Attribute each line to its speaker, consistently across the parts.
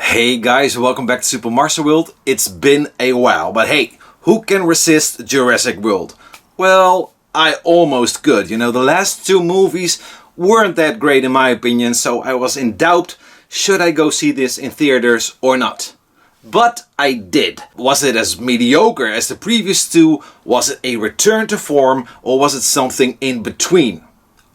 Speaker 1: Hey guys, welcome back to Super Mario World. It's been a while, but hey, who can resist Jurassic World? Well, I almost could. The last two movies weren't that great in my opinion, so I was in doubt, should I go see this in theaters or not? But I did. Was it as mediocre as the previous two? Was it a return to form, or was it something in between?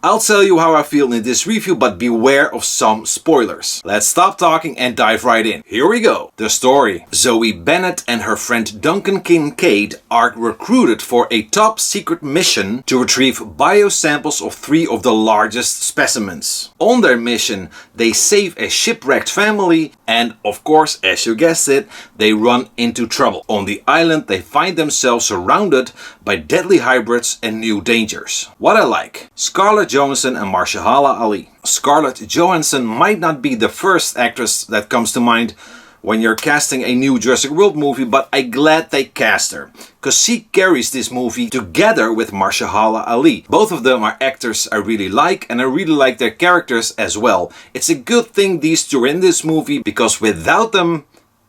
Speaker 1: I'll tell you how I feel in this review, but beware of some spoilers. Let's stop talking and dive right in. Here we go. The story. Zoe Bennett and her friend Duncan Kincaid are recruited for a top secret mission to retrieve biosamples of 3 of the largest specimens. On their mission, they save a shipwrecked family and, of course, as you guessed it, they run into trouble. On the island, they find themselves surrounded by deadly hybrids and new dangers. What I like. Scarlett Johansson and Mahershala Ali. Scarlett Johansson might not be the first actress that comes to mind when you're casting a new Jurassic World movie, but I'm glad they cast her, because she carries this movie together with Mahershala Ali. Both of them are actors I really like, and I really like their characters as well. It's a good thing these two are in this movie, because without them,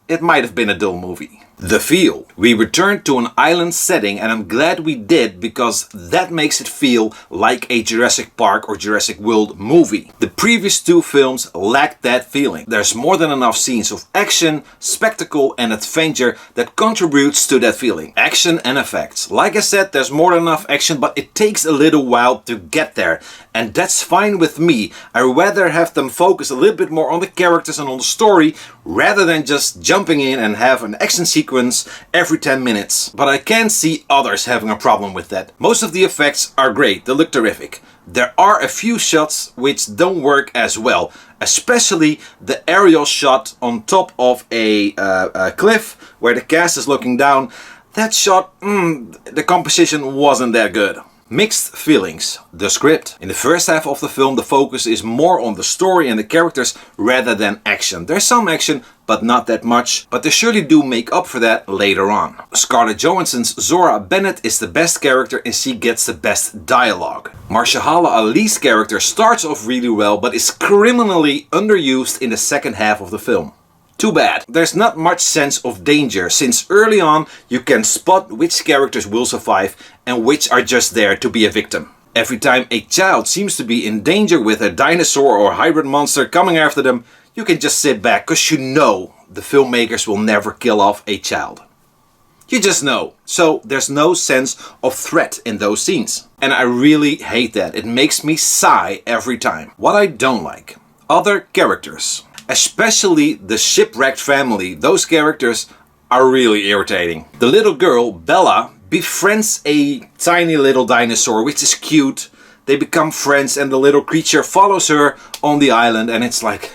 Speaker 1: it might have been a dull movie. The feel. We returned to an island setting, and I'm glad we did, because that makes it feel like a Jurassic Park or Jurassic World movie. The previous two films lacked that feeling. There's more than enough scenes of action, spectacle and adventure that contributes to that feeling. Action and effects. Like I said, there's more than enough action, but it takes a little while to get there. And that's fine with me. I'd rather have them focus a little bit more on the characters and on the story, rather than just jumping in and have an action sequence every 10 minutes. But I can see others having a problem with that. Most of the effects are great, they look terrific. There are a few shots which don't work as well, especially the aerial shot on top of a cliff where the cast is looking down. That shot, the composition wasn't that good. Mixed feelings. The script. In the first half of the film, the focus is more on the story and the characters rather than action. There's some action, but not that much. But they surely do make up for that later on. Scarlett Johansson's Zora Bennett is the best character and she gets the best dialogue. Mahershala Ali's character starts off really well, but is criminally underused in the second half of the film. Too bad. There's not much sense of danger, since early on you can spot which characters will survive and which are just there to be a victim. Every time a child seems to be in danger with a dinosaur or hybrid monster coming after them, you can just sit back, because you know the filmmakers will never kill off a child. You just know. So there's no sense of threat in those scenes. And I really hate that. It makes me sigh every time. What I don't like. Other characters. Especially the shipwrecked family. Those characters are really irritating. The little girl, Bella, befriends a tiny little dinosaur, which is cute. They become friends and the little creature follows her on the island, and it's like,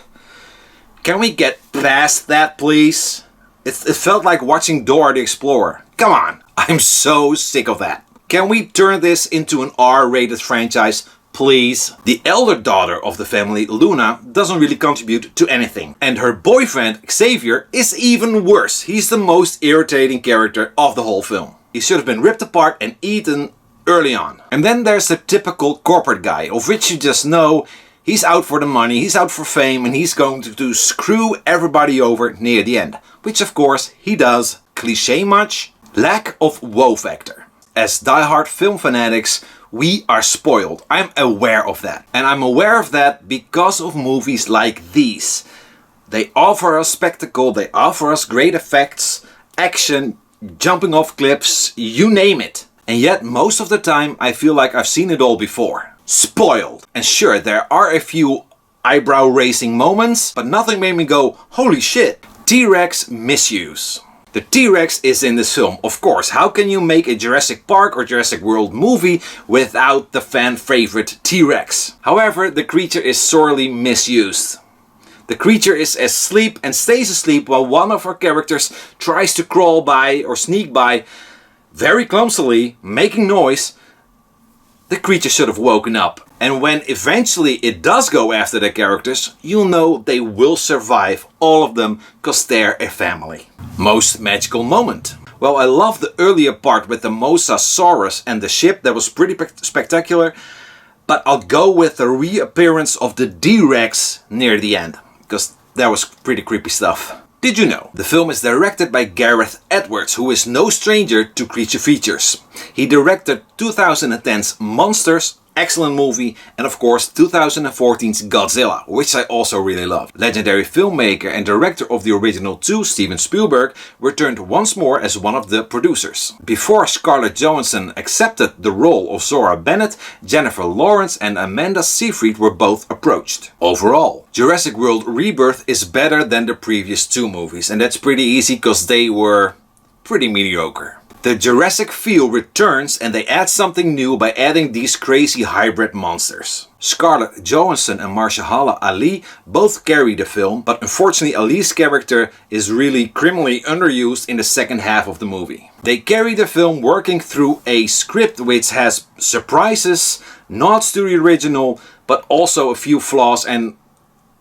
Speaker 1: can we get past that, please? It felt like watching Dora the Explorer. Come on, I'm so sick of that. Can we turn this into an R-rated franchise? Please. The elder daughter of the family, Luna, doesn't really contribute to anything. And her boyfriend, Xavier, is even worse. He's the most irritating character of the whole film. He should have been ripped apart and eaten early on. And then there's the typical corporate guy, of which you just know he's out for the money, he's out for fame, and he's going to screw everybody over near the end. Which of course he does. Cliché much? Lack of wow factor. As diehard film fanatics, we are spoiled. I'm aware of that. And I'm aware of that because of movies like these. They offer us spectacle, they offer us great effects, action, jumping off cliffs, you name it. And yet most of the time I feel like I've seen it all before. Spoiled. And sure, there are a few eyebrow raising moments, but nothing made me go, holy shit. T-Rex misuse. The T-Rex is in this film, of course. How can you make a Jurassic Park or Jurassic World movie without the fan favorite T-Rex? However, the creature is sorely misused. The creature is asleep and stays asleep while one of our characters tries to crawl by or sneak by very clumsily, making noise. The creature should have woken up. And when eventually it does go after the characters, you'll know they will survive, all of them, because they're a family. Most magical moment. Well, I love the earlier part with the Mosasaurus and the ship. That was pretty spectacular. But I'll go with the reappearance of the D-Rex near the end, because that was pretty creepy stuff. Did you know the film is directed by Gareth Edwards, who is no stranger to creature features. He directed 2010's Monsters, excellent movie, and of course 2014's Godzilla, which I also really loved. Legendary filmmaker and director of the original two, Steven Spielberg, returned once more as one of the producers. Before Scarlett Johansson accepted the role of Zora Bennett, Jennifer Lawrence and Amanda Seyfried were both approached. Overall, Jurassic World Rebirth is better than the previous two movies, and that's pretty easy because they were pretty mediocre. The Jurassic feel returns and they add something new by adding these crazy hybrid monsters. Scarlett Johansson and Mahershala Ali both carry the film, but unfortunately Ali's character is really criminally underused in the second half of the movie. They carry the film working through a script which has surprises, nods to the original, but also a few flaws and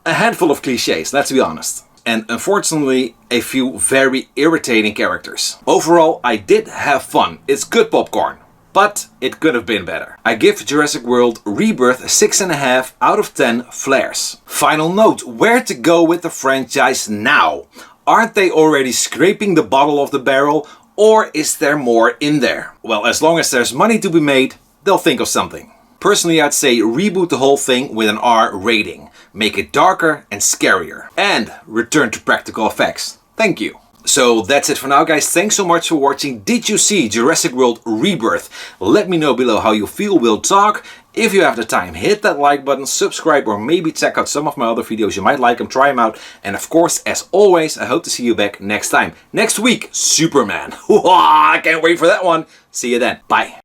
Speaker 1: a handful of cliches, let's be honest. And unfortunately a few very irritating characters. Overall, I did have fun. It's good popcorn, but it could have been better. I give Jurassic World Rebirth 6.5 out of 10 flares. Final note, where to go with the franchise now? Aren't they already scraping the bottom of the barrel, or is there more in there? Well, as long as there's money to be made, they'll think of something. Personally, I'd say reboot the whole thing with an R rating. Make it darker and scarier. And return to practical effects. Thank you. So that's it for now, guys. Thanks so much for watching. Did you see Jurassic World Rebirth? Let me know below how you feel. We'll talk. If you have the time, hit that like button, subscribe, or maybe check out some of my other videos. You might like them, try them out. And of course, as always, I hope to see you back next time. Next week, Superman. I can't wait for that one. See you then. Bye.